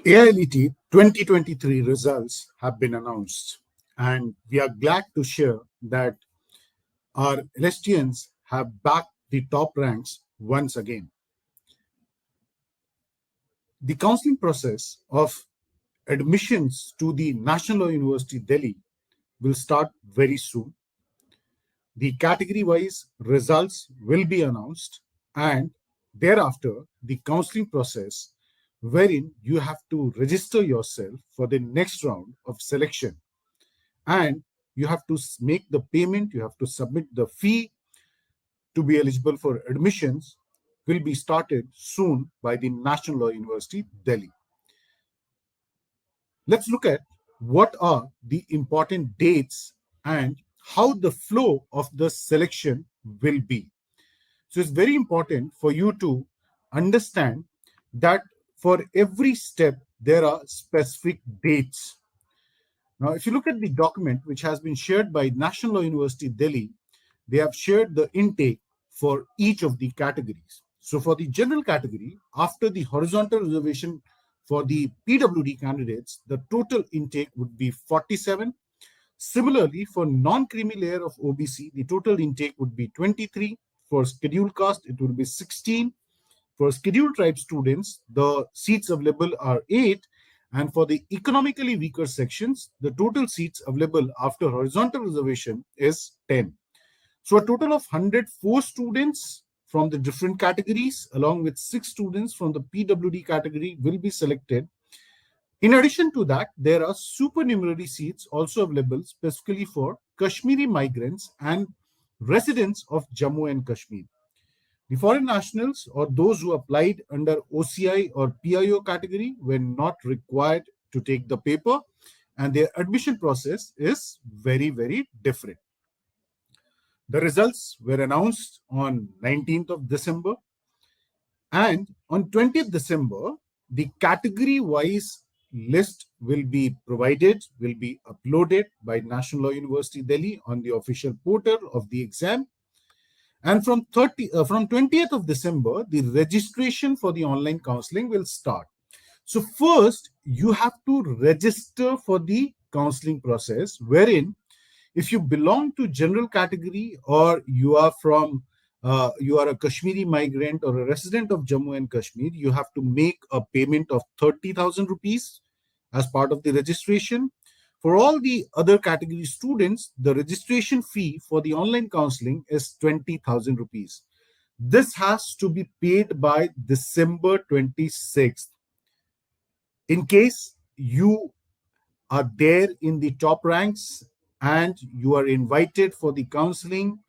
AILET 2023 results have been announced, and we are glad to share that our LSTians have backed the top ranks once again. The counseling process of admissions to the National Law University Delhi will start very soon. The category-wise results will be announced, and thereafter, the counseling process wherein you have to register yourself for the next round of selection, and you have to make the payment, you have to submit the fee to be eligible for admissions, will be started soon by the National Law University Delhi. Let's look at what are the important dates and how the flow of the selection will be. So it's very important for you to understand that for every step there are specific dates. Now, if you look at the document which has been shared by National Law University Delhi, they have shared the intake for each of the categories. So for the general category, after the horizontal reservation for the PWD candidates, the total intake would be 47. Similarly, for non-creamy layer of OBC, the total intake would be 23. For scheduled caste, it will be 16. For scheduled tribe students, the seats available are 8. And for the economically weaker sections, the total seats available after horizontal reservation is 10. So a total of 104 students from the different categories, along with 6 students from the PWD category, will be selected. In addition to that, there are supernumerary seats also available specifically for Kashmiri migrants and residents of Jammu and Kashmir. The foreign nationals or those who applied under OCI or PIO category were not required to take the paper, and their admission process is very, very different. The results were announced on 19th of December, and on 20th December, the category-wise list will be provided, will be uploaded by National Law University Delhi on the official portal of the exam. And from 20th of December, the registration for the online counseling will start. So first, you have to register for the counseling process, wherein if you belong to general category or you are a Kashmiri migrant or a resident of Jammu and Kashmir, you have to make a payment of 30,000 rupees as part of the registration. For all the other category students, the registration fee for the online counseling is 20,000 rupees. This has to be paid by December 26th. In case you are there in the top ranks and you are invited for the counseling,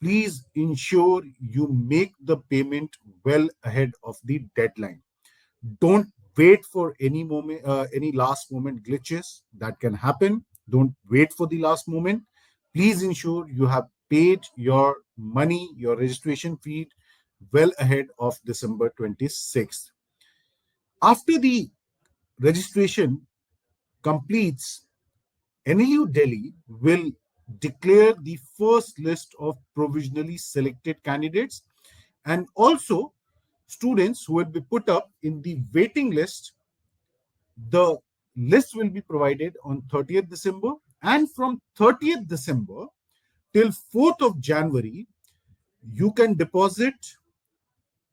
please ensure you make the payment well ahead of the deadline. Don't wait for any last moment glitches that can happen. Don't wait for the last moment. Please ensure you have paid your money, your registration fee well ahead of December 26th. After the registration completes, NLU Delhi will declare the first list of provisionally selected candidates, and also students who will be put up in the waiting list. The list will be provided on 30th December, and from 30th December till 4th of January, you can deposit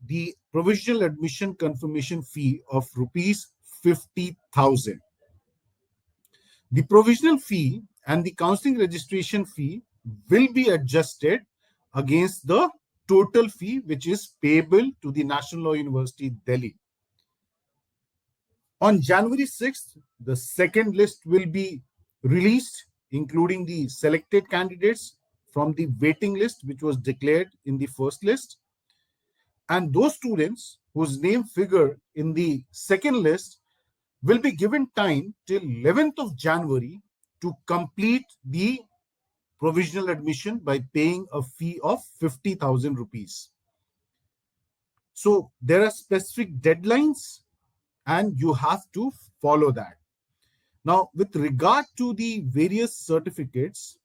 the provisional admission confirmation fee of rupees 50,000. The provisional fee and the counseling registration fee will be adjusted against the total fee which is payable to the National Law University Delhi. On January 6th, the second list will be released, including the selected candidates from the waiting list, which was declared in the first list. And those students whose name figure in the second list will be given time till 11th of January to complete the provisional admission by paying a fee of 50,000 rupees. So there are specific deadlines and you have to follow that. Now, with regard to the various certificates,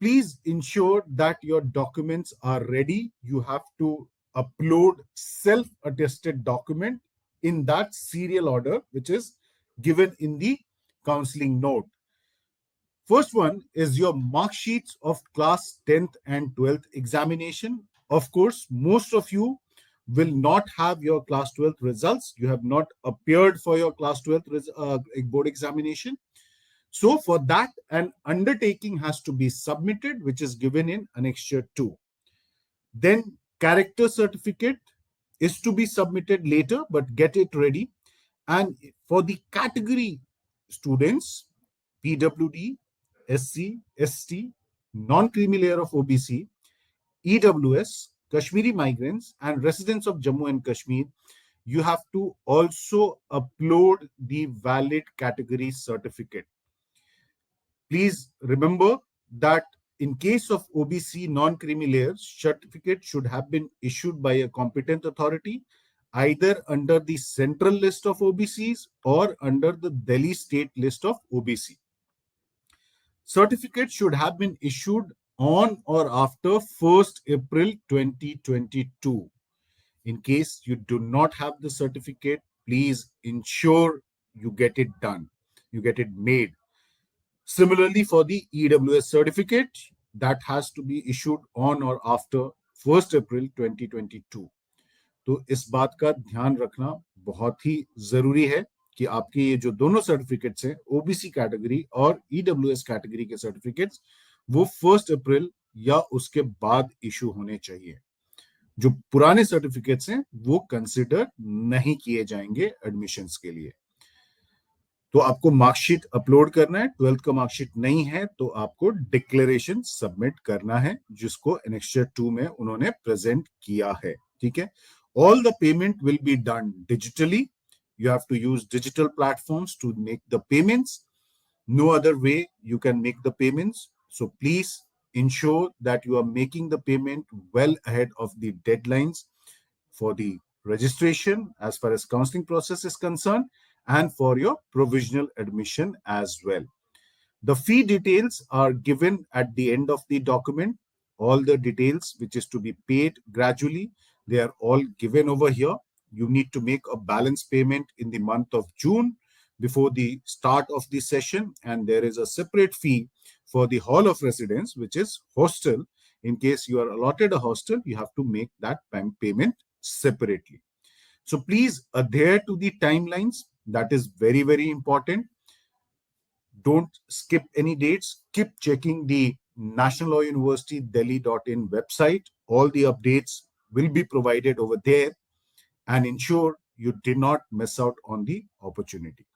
please ensure that your documents are ready. You have to upload self-attested document in that serial order, which is given in the counseling note. First one is your mark sheets of class 10th and 12th examination. Of course, most of you will not have your class 12th results. You have not appeared for your class 12th board examination. So for that, an undertaking has to be submitted, which is given in Annexure 2. Then character certificate is to be submitted later, but get it ready. And for the category students, PWD, SC, ST, non-creamy layer of OBC, EWS, Kashmiri migrants, and residents of Jammu and Kashmir, you have to also upload the valid category certificate. Please remember that in case of OBC non-creamy layers, certificate should have been issued by a competent authority, either under the central list of OBCs or under the Delhi state list of OBC. Certificate should have been issued on or after 1st April 2022. In case you do not have the certificate, please ensure you get it done, you get it made. Similarly, for the EWS certificate, that has to be issued on or after 1st April 2022. तो इस बात का ध्यान रखना बहुत ही जरूरी है कि आपके ये जो दोनों सर्टिफिकेट्स हैं, ओबीसी कैटेगरी और ईडब्ल्यूएस कैटेगरी के सर्टिफिकेट्स, वो 1 अप्रैल या उसके बाद इशू होने चाहिए. जो पुराने सर्टिफिकेट्स हैं वो कंसिडर नहीं किए जाएंगे एडमिशंस के लिए. तो आपको मार्कशीट अपलोड करना है. 12th का मार्कशीट नहीं है तो आपको डिक्लेरेशन सबमिट करना है, जिसको एनेक्सचर 2 में उन्होंने प्रेजेंट किया है. ठीक है. All the payment will be done digitally. You have to use digital platforms to make the payments. No other way you can make the payments. So please ensure that you are making the payment well ahead of the deadlines for the registration as far as counseling process is concerned, and for your provisional admission as well. The fee details are given at the end of the document. All the details which is to be paid gradually, they are all given over here. You need to make a balance payment in the month of June before the start of the session, and there is a separate fee for the hall of residence, which is hostel. In case you are allotted a hostel, you have to make that payment separately. So please adhere to the timelines. That is very, very important. Don't skip any dates. Keep checking the National Law University Delhi.in website. All the updates will be provided over there, and ensure you did not miss out on the opportunity.